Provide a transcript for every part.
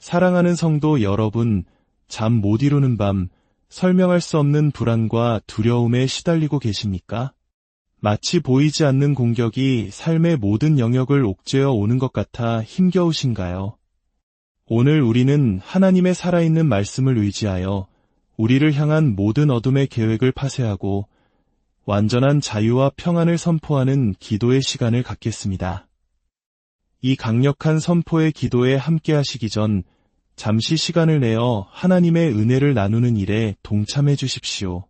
사랑하는 성도 여러분, 잠 못 이루는 밤, 설명할 수 없는 불안과 두려움에 시달리고 계십니까? 마치 보이지 않는 공격이 삶의 모든 영역을 옥죄어 오는 것 같아 힘겨우신가요? 오늘 우리는 하나님의 살아있는 말씀을 의지하여 우리를 향한 모든 어둠의 계획을 파쇄하고 완전한 자유와 평안을 선포하는 기도의 시간을 갖겠습니다. 이 강력한 선포의 기도에 함께 하시기 전 잠시 시간을 내어 하나님의 은혜를 나누는 일에 동참해 주십시오.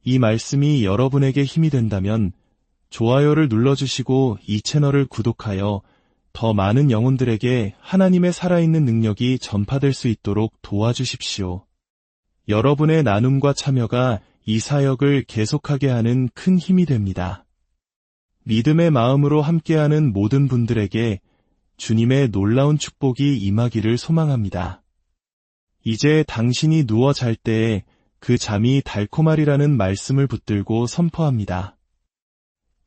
이 말씀이 여러분에게 힘이 된다면 좋아요를 눌러주시고 이 채널을 구독하여 더 많은 영혼들에게 하나님의 살아있는 능력이 전파될 수 있도록 도와주십시오. 여러분의 나눔과 참여가 이 사역을 계속하게 하는 큰 힘이 됩니다. 믿음의 마음으로 함께하는 모든 분들에게 주님의 놀라운 축복이 임하기를 소망합니다. 이제 당신이 누워 잘 때에 그 잠이 달콤하리라는 말씀을 붙들고 선포합니다.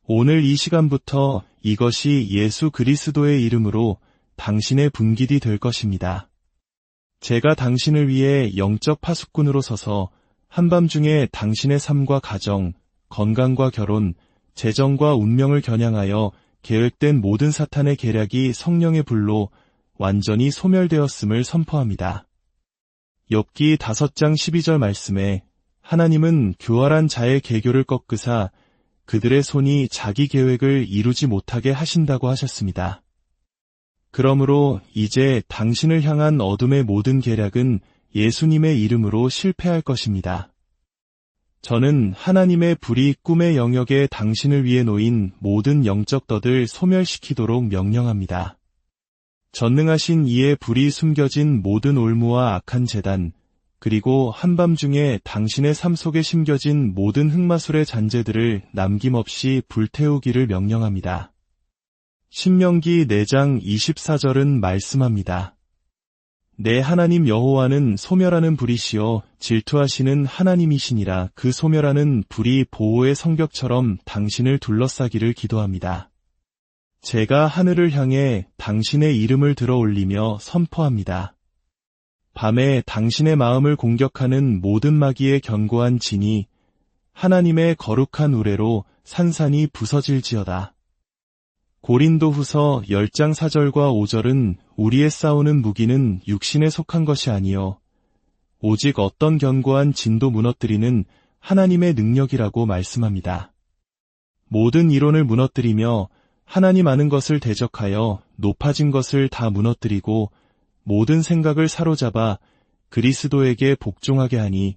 오늘 이 시간부터 이것이 예수 그리스도의 이름으로 당신의 분깃이 될 것입니다. 제가 당신을 위해 영적 파수꾼으로 서서 한밤중에 당신의 삶과 가정, 건강과 결혼, 재정과 운명을 겨냥하여 계획된 모든 사탄의 계략이 성령의 불로 완전히 소멸되었음을 선포합니다. 욥기 5장 12절 말씀에 하나님은 교활한 자의 계교를 꺾으사 그들의 손이 자기 계획을 이루지 못하게 하신다고 하셨습니다. 그러므로 이제 당신을 향한 어둠의 모든 계략은 예수님의 이름으로 실패할 것입니다. 저는 하나님의 불이 꿈의 영역에 당신을 위해 놓인 모든 영적 덫을 소멸시키도록 명령합니다. 전능하신 이의 불이 숨겨진 모든 올무와 악한 재단, 그리고 한밤중에 당신의 삶 속에 심겨진 모든 흑마술의 잔재들을 남김없이 불태우기를 명령합니다. 신명기 4장 24절은 말씀합니다. 내 하나님 여호와는 소멸하는 불이시여 질투하시는 하나님이시니라. 그 소멸하는 불이 보호의 성벽처럼 당신을 둘러싸기를 기도합니다. 제가 하늘을 향해 당신의 이름을 들어 올리며 선포합니다. 밤에 당신의 마음을 공격하는 모든 마귀의 견고한 진이 하나님의 거룩한 우레로 산산이 부서질지어다. 고린도후서 10장 4절과 5절은 우리의 싸우는 무기는 육신에 속한 것이 아니요 오직 어떤 견고한 진도 무너뜨리는 하나님의 능력이라고 말씀합니다. 모든 이론을 무너뜨리며 하나님 아는 것을 대적하여 높아진 것을 다 무너뜨리고 모든 생각을 사로잡아 그리스도에게 복종하게 하니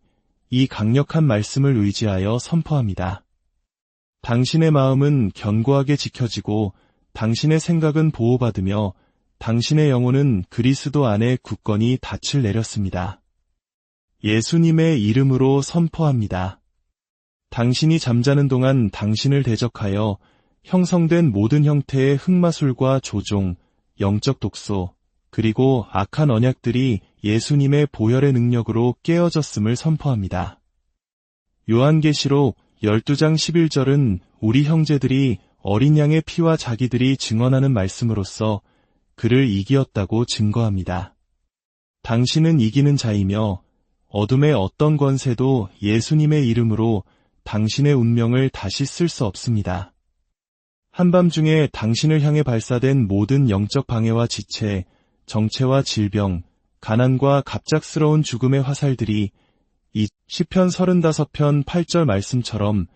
이 강력한 말씀을 의지하여 선포합니다. 당신의 마음은 견고하게 지켜지고 당신의 생각은 보호받으며 당신의 영혼은 그리스도 안에 굳건히 닻을 내렸습니다. 예수님의 이름으로 선포합니다. 당신이 잠자는 동안 당신을 대적하여 형성된 모든 형태의 흑마술과 조종, 영적 독소, 그리고 악한 언약들이 예수님의 보혈의 능력으로 깨어졌음을 선포합니다. 요한계시록 12장 11절은 우리 형제들이 어린 양의 피와 자기들이 증언하는 말씀으로써 그를 이기었다고 증거합니다. 당신은 이기는 자이며 어둠의 어떤 권세도 예수님의 이름으로 당신의 운명을 다시 쓸 수 없습니다. 한밤중에 당신을 향해 발사된 모든 영적 방해와 지체, 정체와 질병, 가난과 갑작스러운 죽음의 화살들이 이 시편 35편 8절 말씀처럼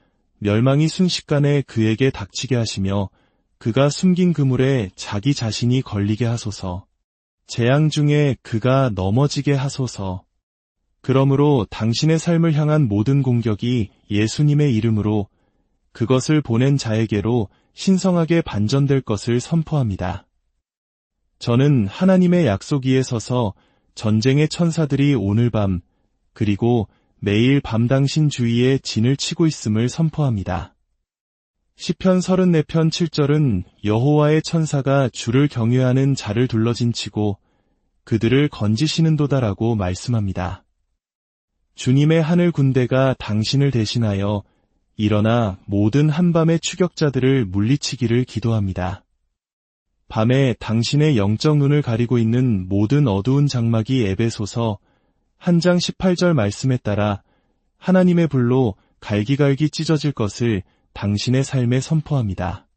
멸망이 순식간에 그에게 닥치게 하시며 그가 숨긴 그물에 자기 자신이 걸리게 하소서. 재앙 중에 그가 넘어지게 하소서. 그러므로 당신의 삶을 향한 모든 공격이 예수님의 이름으로 그것을 보낸 자에게로 신성하게 반전될 것을 선포합니다. 저는 하나님의 약속 위에 서서 전쟁의 천사들이 오늘 밤 그리고 매일 밤 당신 주위에 진을 치고 있음을 선포합니다. 시편 34편 7절은 여호와의 천사가 주를 경외하는 자를 둘러진치고 그들을 건지시는도다라고 말씀합니다. 주님의 하늘 군대가 당신을 대신하여 일어나 모든 한밤의 추격자들을 물리치기를 기도합니다. 밤에 당신의 영적 눈을 가리고 있는 모든 어두운 장막이 에베소서 1장 18절 말씀에 따라 하나님의 불로 갈기갈기 찢어질 것을 당신의 삶에 선포합니다.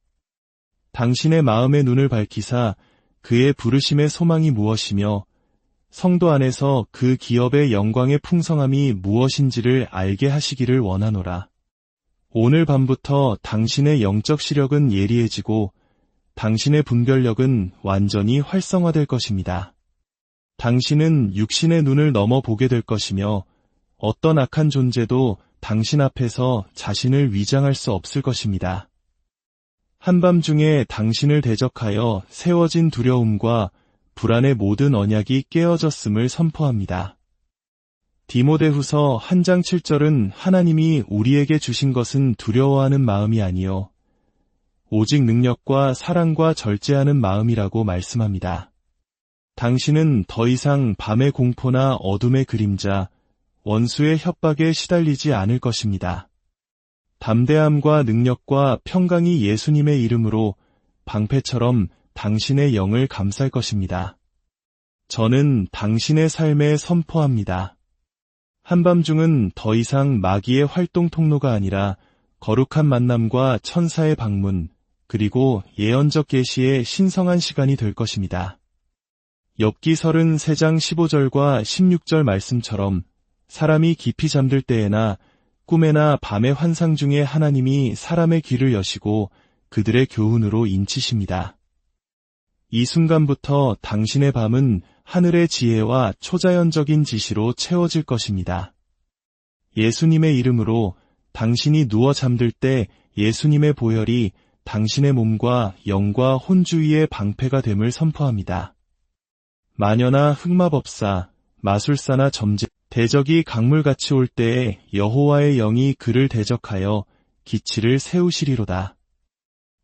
당신의 마음의 눈을 밝히사 그의 부르심의 소망이 무엇이며 성도 안에서 그 기업의 영광의 풍성함이 무엇인지를 알게 하시기를 원하노라. 오늘 밤부터 당신의 영적 시력은 예리해지고 당신의 분별력은 완전히 활성화될 것입니다. 당신은 육신의 눈을 넘어 보게 될 것이며 어떤 악한 존재도 당신 앞에서 자신을 위장할 수 없을 것입니다. 한밤중에 당신을 대적하여 세워진 두려움과 불안의 모든 언약이 깨어졌음을 선포합니다. 디모데후서 1장 7절은 하나님이 우리에게 주신 것은 두려워하는 마음이 아니요 오직 능력과 사랑과 절제하는 마음이라고 말씀합니다. 당신은 더 이상 밤의 공포나 어둠의 그림자, 원수의 협박에 시달리지 않을 것입니다. 담대함과 능력과 평강이 예수님의 이름으로 방패처럼 당신의 영을 감쌀 것입니다. 저는 당신의 삶에 선포합니다. 한밤중은 더 이상 마귀의 활동 통로가 아니라 거룩한 만남과 천사의 방문, 그리고 예언적 계시의 신성한 시간이 될 것입니다. 욥기 33장 15절과 16절 말씀처럼 사람이 깊이 잠들 때에나 꿈에나 밤의 환상 중에 하나님이 사람의 귀를 여시고 그들의 교훈으로 인치십니다. 이 순간부터 당신의 밤은 하늘의 지혜와 초자연적인 지시로 채워질 것입니다. 예수님의 이름으로 당신이 누워 잠들 때 예수님의 보혈이 당신의 몸과 영과 혼주위의 방패가 됨을 선포합니다. 마녀나 흑마법사, 마술사나 점쟁이, 대적이 강물같이 올 때에 여호와의 영이 그를 대적하여 기치를 세우시리로다.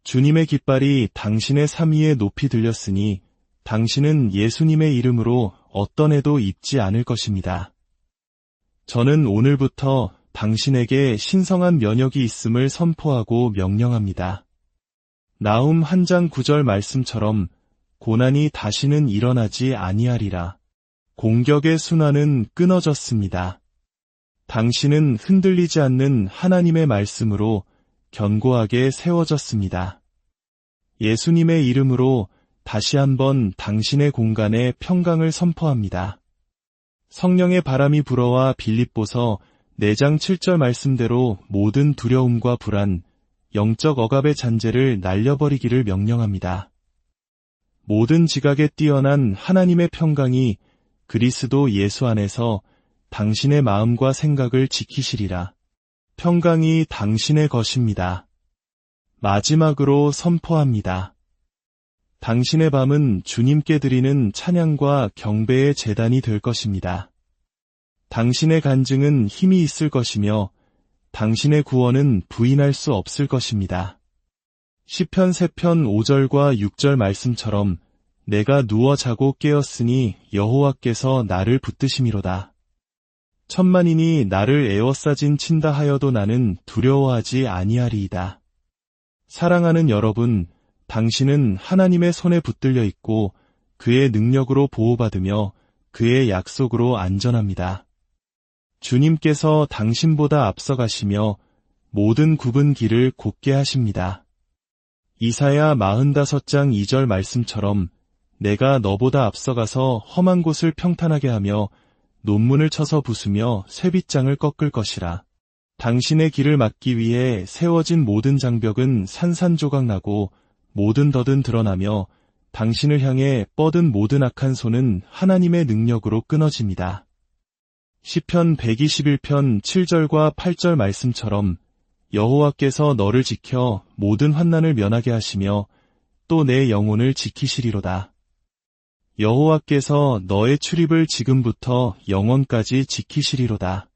주님의 깃발이 당신의 삶 위에 높이 들렸으니 당신은 예수님의 이름으로 어떤 해도 입지 않을 것입니다. 저는 오늘부터 당신에게 신성한 면역이 있음을 선포하고 명령합니다. 나훔 1장 9절 말씀처럼 고난이 다시는 일어나지 아니하리라. 공격의 순환은 끊어졌습니다. 당신은 흔들리지 않는 하나님의 말씀으로 견고하게 세워졌습니다. 예수님의 이름으로 다시 한번 당신의 공간에 평강을 선포합니다. 성령의 바람이 불어와 빌립보서 4장 7절 말씀대로 모든 두려움과 불안, 영적 억압의 잔재를 날려버리기를 명령합니다. 모든 지각에 뛰어난 하나님의 평강이 그리스도 예수 안에서 당신의 마음과 생각을 지키시리라. 평강이 당신의 것입니다. 마지막으로 선포합니다. 당신의 밤은 주님께 드리는 찬양과 경배의 제단이 될 것입니다. 당신의 간증은 힘이 있을 것이며 당신의 구원은 부인할 수 없을 것입니다. 시편 3편 5절과 6절 말씀처럼 내가 누워 자고 깨었으니 여호와께서 나를 붙드심이로다. 천만인이 나를 에워싸진 친다 하여도 나는 두려워하지 아니하리이다. 사랑하는 여러분, 당신은 하나님의 손에 붙들려 있고 그의 능력으로 보호받으며 그의 약속으로 안전합니다. 주님께서 당신보다 앞서가시며 모든 굽은 길을 곧게 하십니다. 이사야 45장 2절 말씀처럼 내가 너보다 앞서가서 험한 곳을 평탄하게 하며 논문을 쳐서 부수며 쇠빗장을 꺾을 것이라. 당신의 길을 막기 위해 세워진 모든 장벽은 산산조각 나고 모든 덫은 드러나며 당신을 향해 뻗은 모든 악한 손은 하나님의 능력으로 끊어집니다. 시편 121편 7절과 8절 말씀처럼 여호와께서 너를 지켜 모든 환난을 면하게 하시며 또 내 영혼을 지키시리로다. 여호와께서 너의 출입을 지금부터 영원까지 지키시리로다.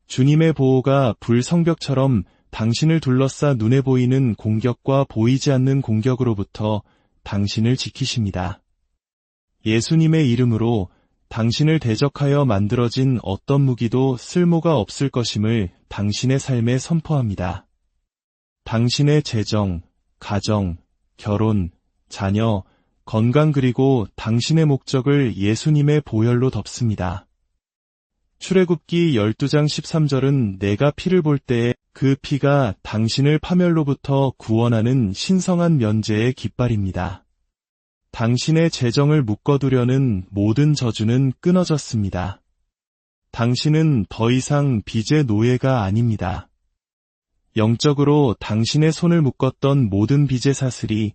주님의 보호가 불성벽처럼 당신을 둘러싸 눈에 보이는 공격과 보이지 않는 공격으로부터 당신을 지키십니다. 예수님의 이름으로 당신을 대적하여 만들어진 어떤 무기도 쓸모가 없을 것임을 당신의 삶에 선포합니다. 당신의 재정, 가정, 결혼, 자녀, 건강 그리고 당신의 목적을 예수님의 보혈로 덮습니다. 출애굽기 12장 13절은 내가 피를 볼 때에 그 피가 당신을 파멸로부터 구원하는 신성한 면제의 깃발입니다. 당신의 재정을 묶어두려는 모든 저주는 끊어졌습니다. 당신은 더 이상 빚의 노예가 아닙니다. 영적으로 당신의 손을 묶었던 모든 빚의 사슬이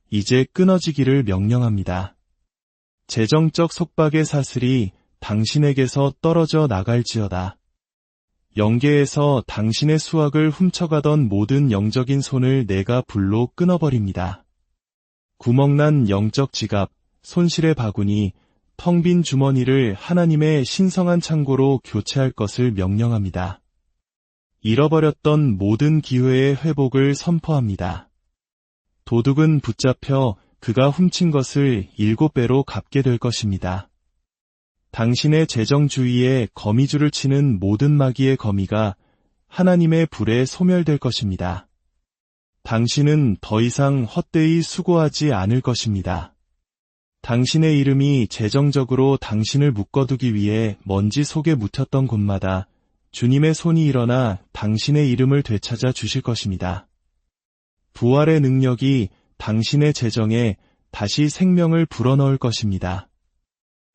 이제 끊어지기를 명령합니다. 재정적 속박의 사슬이 당신에게서 떨어져 나갈지어다. 영계에서 당신의 수확을 훔쳐가던 모든 영적인 손을 내가 불로 끊어버립니다. 구멍난 영적 지갑, 손실의 바구니, 텅 빈 주머니를 하나님의 신성한 창고로 교체할 것을 명령합니다. 잃어버렸던 모든 기회의 회복을 선포합니다. 도둑은 붙잡혀 그가 훔친 것을 7배로 갚게 될 것입니다. 당신의 재정 주위에 거미줄을 치는 모든 마귀의 거미가 하나님의 불에 소멸될 것입니다. 당신은 더 이상 헛되이 수고하지 않을 것입니다. 당신의 이름이 재정적으로 당신을 묶어두기 위해 먼지 속에 묻혔던 곳마다 주님의 손이 일어나 당신의 이름을 되찾아 주실 것입니다. 부활의 능력이 당신의 재정에 다시 생명을 불어넣을 것입니다.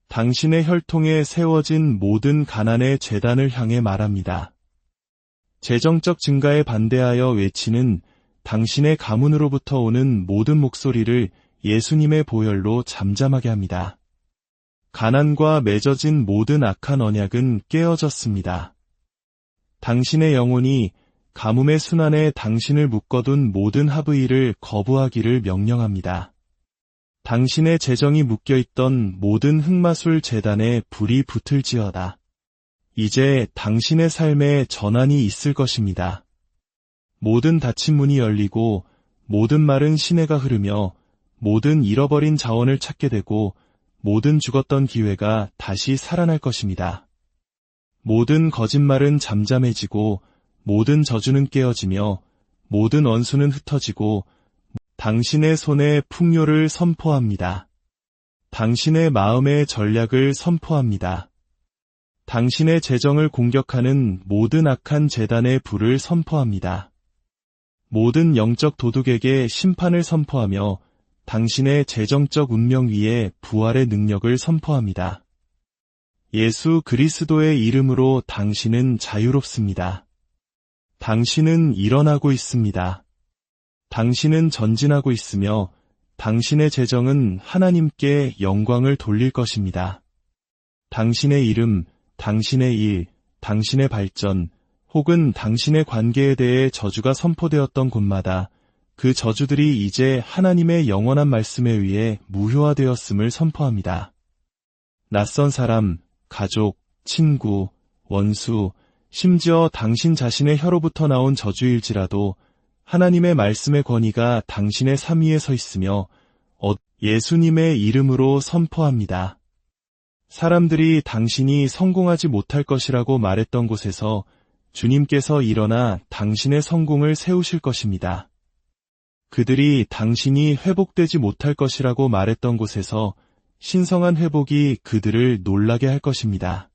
당신의 혈통에 세워진 모든 가난의 제단을 향해 말합니다. 재정적 증가에 반대하여 외치는 당신의 가문으로부터 오는 모든 목소리를 예수님의 보혈로 잠잠하게 합니다. 가난과 맺어진 모든 악한 언약은 깨어졌습니다. 당신의 영혼이 가뭄의 순환에 당신을 묶어둔 모든 하브일을 거부하기를 명령합니다. 당신의 재정이 묶여있던 모든 흑마술 재단에 불이 붙을지어다. 이제 당신의 삶에 전환이 있을 것입니다. 모든 닫힌 문이 열리고 모든 마른 시내가 흐르며 모든 잃어버린 자원을 찾게 되고 모든 죽었던 기회가 다시 살아날 것입니다. 모든 거짓말은 잠잠해지고 모든 저주는 깨어지며 모든 원수는 흩어지고 당신의 손에 풍요를 선포합니다. 당신의 마음의 전략을 선포합니다. 당신의 재정을 공격하는 모든 악한 재단의 불을 선포합니다. 모든 영적 도둑에게 심판을 선포하며 당신의 재정적 운명 위에 부활의 능력을 선포합니다. 예수 그리스도의 이름으로 당신은 자유롭습니다. 당신은 일어나고 있습니다. 당신은 전진하고 있으며 당신의 재정은 하나님께 영광을 돌릴 것입니다. 당신의 이름, 당신의 일, 당신의 발전, 혹은 당신의 관계에 대해 저주가 선포되었던 곳마다 그 저주들이 이제 하나님의 영원한 말씀에 의해 무효화되었음을 선포합니다. 낯선 사람, 가족, 친구, 원수, 심지어 당신 자신의 혀로부터 나온 저주일지라도 하나님의 말씀의 권위가 당신의 삶 위에 서 있으며 예수님의 이름으로 선포합니다. 사람들이 당신이 성공하지 못할 것이라고 말했던 곳에서 주님께서 일어나 당신의 성공을 세우실 것입니다. 그들이 당신이 회복되지 못할 것이라고 말했던 곳에서 신성한 회복이 그들을 놀라게 할 것입니다.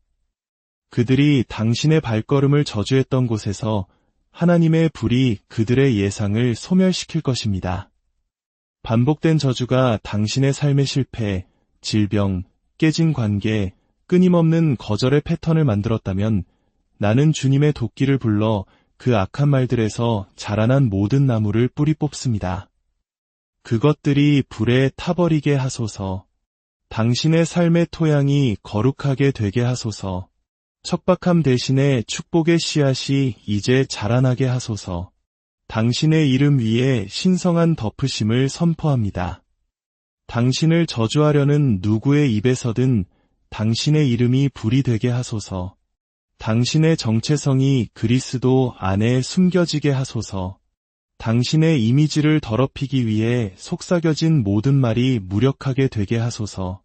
그들이 당신의 발걸음을 저주했던 곳에서 하나님의 불이 그들의 예상을 소멸시킬 것입니다. 반복된 저주가 당신의 삶의 실패, 질병, 깨진 관계, 끊임없는 거절의 패턴을 만들었다면 나는 주님의 도끼를 불러 그 악한 말들에서 자라난 모든 나무를 뿌리 뽑습니다. 그것들이 불에 타버리게 하소서. 당신의 삶의 토양이 거룩하게 되게 하소서. 척박함 대신에 축복의 씨앗이 이제 자라나게 하소서. 당신의 이름 위에 신성한 덮으심을 선포합니다. 당신을 저주하려는 누구의 입에서든 당신의 이름이 불이 되게 하소서. 당신의 정체성이 그리스도 안에 숨겨지게 하소서. 당신의 이미지를 더럽히기 위해 속삭여진 모든 말이 무력하게 되게 하소서.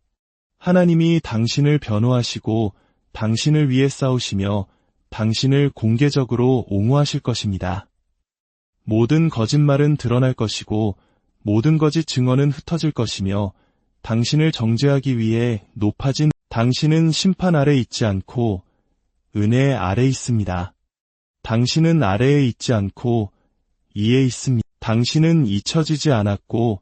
하나님이 당신을 변호하시고 당신을 위해 싸우시며 당신을 공개적으로 옹호하실 것입니다. 모든 거짓말은 드러날 것이고 모든 거짓 증언은 흩어질 것이며 당신을 정죄하기 위해 높아진 당신은 심판 아래 있지 않고 은혜 아래 있습니다. 당신은 아래에 있지 않고 위에 있습니다. 당신은 잊혀지지 않았고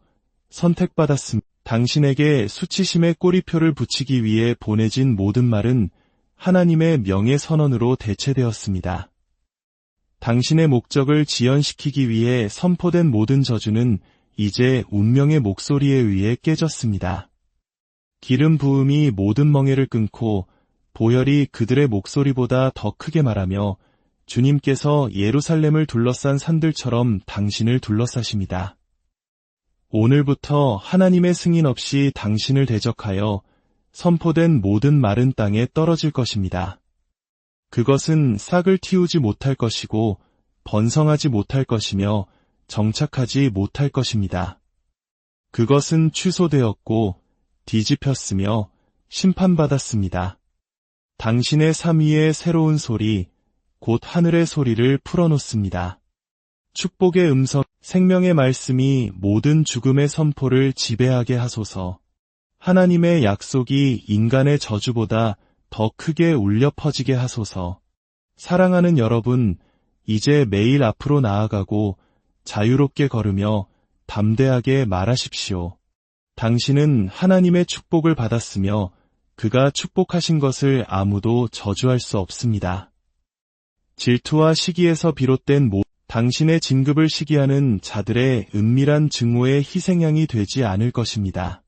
선택받았습니다. 당신에게 수치심의 꼬리표를 붙이기 위해 보내진 모든 말은 하나님의 명예선언으로 대체되었습니다. 당신의 목적을 지연시키기 위해 선포된 모든 저주는 이제 운명의 목소리에 의해 깨졌습니다. 기름 부음이 모든 멍에를 끊고 보혈이 그들의 목소리보다 더 크게 말하며 주님께서 예루살렘을 둘러싼 산들처럼 당신을 둘러싸십니다. 오늘부터 하나님의 승인 없이 당신을 대적하여 선포된 모든 마른 땅에 떨어질 것입니다. 그것은 싹을 틔우지 못할 것이고 번성하지 못할 것이며 정착하지 못할 것입니다. 그것은 취소되었고 뒤집혔으며 심판받았습니다. 당신의 삶 위에 새로운 소리, 곧 하늘의 소리를 풀어놓습니다. 축복의 음성, 생명의 말씀이 모든 죽음의 선포를 지배하게 하소서. 하나님의 약속이 인간의 저주보다 더 크게 울려 퍼지게 하소서. 사랑하는 여러분, 이제 매일 앞으로 나아가고 자유롭게 걸으며 담대하게 말하십시오. 당신은 하나님의 축복을 받았으며 그가 축복하신 것을 아무도 저주할 수 없습니다. 질투와 시기에서 비롯된 당신의 진급을 시기하는 자들의 은밀한 증오의 희생양이 되지 않을 것입니다.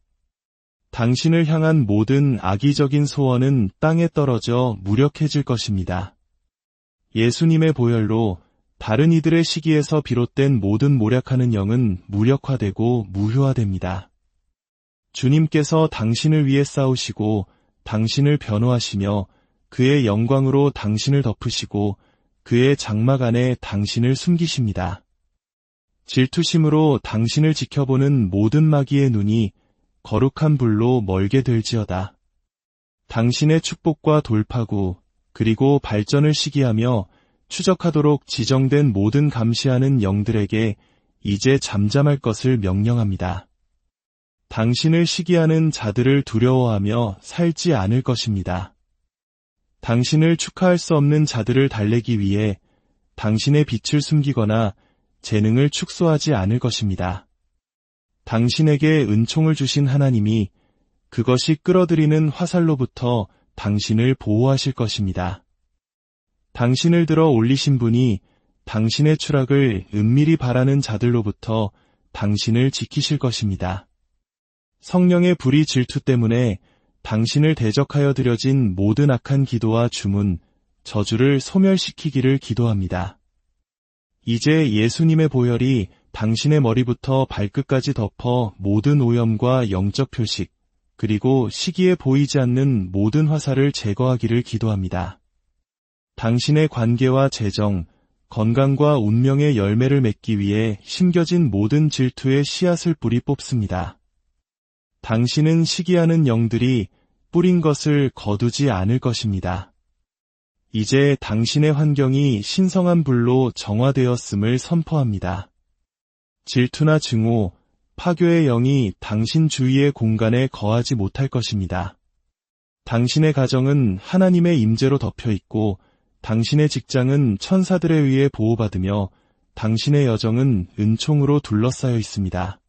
당신을 향한 모든 악의적인 소원은 땅에 떨어져 무력해질 것입니다. 예수님의 보혈로 다른 이들의 시기에서 비롯된 모든 모략하는 영은 무력화되고 무효화됩니다. 주님께서 당신을 위해 싸우시고 당신을 변호하시며 그의 영광으로 당신을 덮으시고 그의 장막 안에 당신을 숨기십니다. 질투심으로 당신을 지켜보는 모든 마귀의 눈이 거룩한 불로 멀게 될지어다. 당신의 축복과 돌파구 그리고 발전을 시기하며 추적하도록 지정된 모든 감시하는 영들에게 이제 잠잠할 것을 명령합니다. 당신을 시기하는 자들을 두려워하며 살지 않을 것입니다. 당신을 축하할 수 없는 자들을 달래기 위해 당신의 빛을 숨기거나 재능을 축소하지 않을 것입니다. 당신에게 은총을 주신 하나님이 그것이 끌어들이는 화살로부터 당신을 보호하실 것입니다. 당신을 들어 올리신 분이 당신의 추락을 은밀히 바라는 자들로부터 당신을 지키실 것입니다. 성령의 불의 질투 때문에 당신을 대적하여 드려진 모든 악한 기도와 주문, 저주를 소멸시키기를 기도합니다. 이제 예수님의 보혈이 당신의 머리부터 발끝까지 덮어 모든 오염과 영적 표식, 그리고 시기에 보이지 않는 모든 화살을 제거하기를 기도합니다. 당신의 관계와 재정, 건강과 운명의 열매를 맺기 위해 심겨진 모든 질투의 씨앗을 뿌리 뽑습니다. 당신은 시기하는 영들이 뿌린 것을 거두지 않을 것입니다. 이제 당신의 환경이 신성한 불로 정화되었음을 선포합니다. 질투나 증오, 파괴의 영이 당신 주위의 공간에 거하지 못할 것입니다. 당신의 가정은 하나님의 임재로 덮여 있고 당신의 직장은 천사들에 의해 보호받으며 당신의 여정은 은총으로 둘러싸여 있습니다.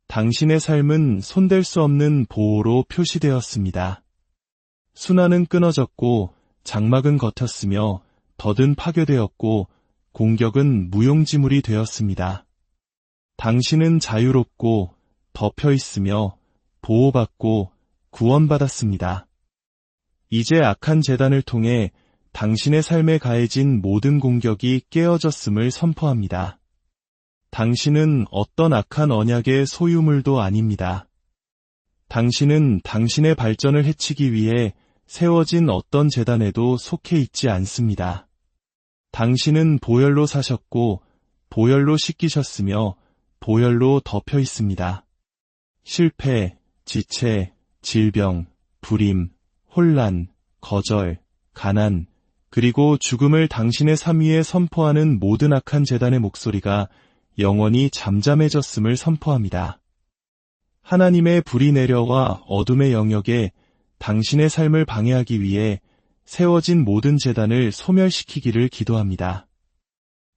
당신의 삶은 손댈 수 없는 보호로 표시되었습니다. 순환은 끊어졌고 장막은 걷혔으며 덫은 파괴되었고 공격은 무용지물이 되었습니다. 당신은 자유롭고 덮여 있으며 보호받고 구원받았습니다. 이제 악한 재단을 통해 당신의 삶에 가해진 모든 공격이 깨어졌음을 선포합니다. 당신은 어떤 악한 언약의 소유물도 아닙니다. 당신은 당신의 발전을 해치기 위해 세워진 어떤 재단에도 속해 있지 않습니다. 당신은 보혈로 사셨고 보혈로 씻기셨으며 보혈로 덮여 있습니다. 실패, 지체, 질병, 불임, 혼란, 거절, 가난, 그리고 죽음을 당신의 삶 위에 선포하는 모든 악한 재단의 목소리가 영원히 잠잠해졌음을 선포합니다. 하나님의 불이 내려와 어둠의 영역에 당신의 삶을 방해하기 위해 세워진 모든 제단을 소멸시키기를 기도합니다.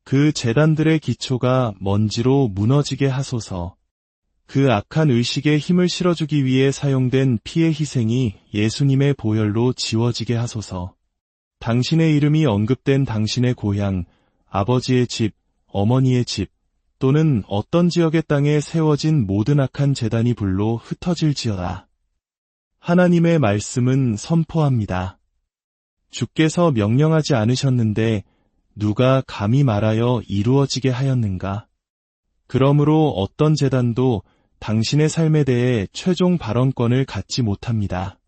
그 제단들의 기초가 먼지로 무너지게 하소서. 그 악한 의식에 힘을 실어주기 위해 사용된 피의 희생이 예수님의 보혈로 지워지게 하소서. 당신의 이름이 언급된 당신의 고향, 아버지의 집, 어머니의 집, 또는 어떤 지역의 땅에 세워진 모든 악한 제단이 불로 흩어질지어다. 하나님의 말씀은 선포합니다. 주께서 명령하지 않으셨는데 누가 감히 말하여 이루어지게 하였는가? 그러므로 어떤 제단도 당신의 삶에 대해 최종 발언권을 갖지 못합니다.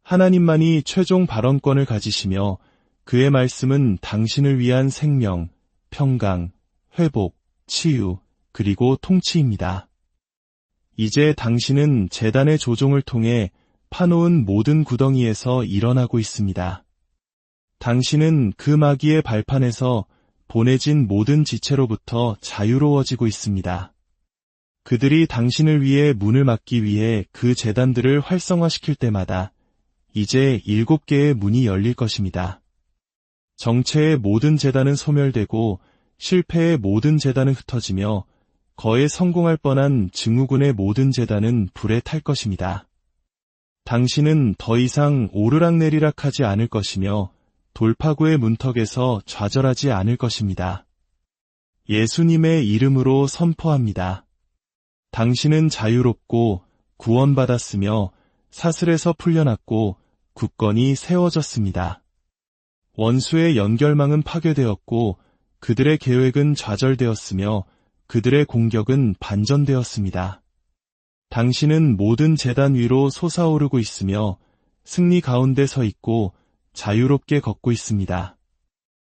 하나님만이 최종 발언권을 가지시며 그의 말씀은 당신을 위한 생명, 평강, 회복, 치유, 그리고 통치입니다. 이제 당신은 제단의 조종을 통해 파놓은 모든 구덩이에서 일어나고 있습니다. 당신은 그 마귀의 발판에서 보내진 모든 지체로부터 자유로워지고 있습니다. 그들이 당신을 위해 문을 막기 위해 그 제단들을 활성화시킬 때마다 이제 7개의 문이 열릴 것입니다. 정체의 모든 제단은 소멸되고 실패의 모든 제단은 흩어지며 거에 성공할 뻔한 증후군의 모든 제단은 불에 탈 것입니다. 당신은 더 이상 오르락내리락 하지 않을 것이며 돌파구의 문턱에서 좌절하지 않을 것입니다. 예수님의 이름으로 선포합니다. 당신은 자유롭고 구원받았으며 사슬에서 풀려났고 굳건히 세워졌습니다. 원수의 연결망은 파괴되었고 그들의 계획은 좌절되었으며 그들의 공격은 반전되었습니다. 당신은 모든 제단 위로 솟아오르고 있으며 승리 가운데 서 있고 자유롭게 걷고 있습니다.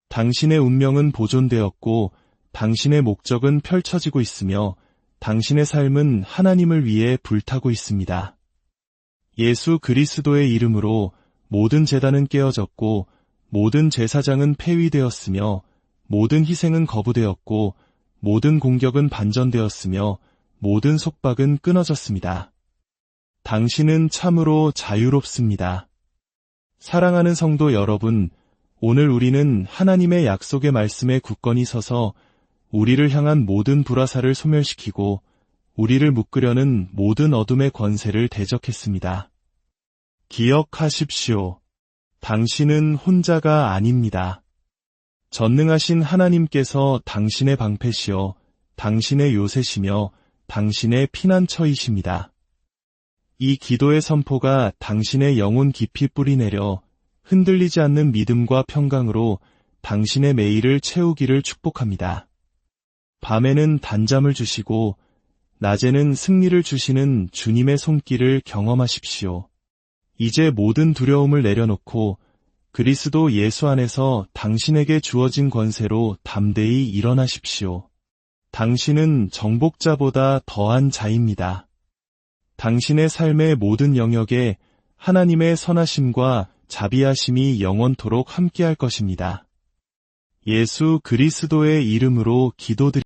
당신의 운명은 보존되었고 당신의 목적은 펼쳐지고 있으며 당신의 삶은 하나님을 위해 불타고 있습니다. 예수 그리스도의 이름으로 모든 제단은 깨어졌고 모든 제사장은 폐위되었으며 모든 희생은 거부되었고 모든 공격은 반전되었으며 모든 속박은 끊어졌습니다. 당신은 참으로 자유롭습니다. 사랑하는 성도 여러분, 오늘 우리는 하나님의 약속의 말씀에 굳건히 서서 우리를 향한 모든 불화살을 소멸시키고 우리를 묶으려는 모든 어둠의 권세를 대적했습니다. 기억하십시오. 당신은 혼자가 아닙니다. 전능하신 하나님께서 당신의 방패시여 당신의 요새시며 당신의 피난처이십니다. 이 기도의 선포가 당신의 영혼 깊이 뿌리내려 흔들리지 않는 믿음과 평강으로 당신의 매일을 채우기를 축복합니다. 밤에는 단잠을 주시고 낮에는 승리를 주시는 주님의 손길을 경험하십시오. 이제 모든 두려움을 내려놓고 그리스도 예수 안에서 당신에게 주어진 권세로 담대히 일어나십시오. 당신은 정복자보다 더한 자입니다. 당신의 삶의 모든 영역에 하나님의 선하심과 자비하심이 영원토록 함께할 것입니다. 예수 그리스도의 이름으로 기도드립니다.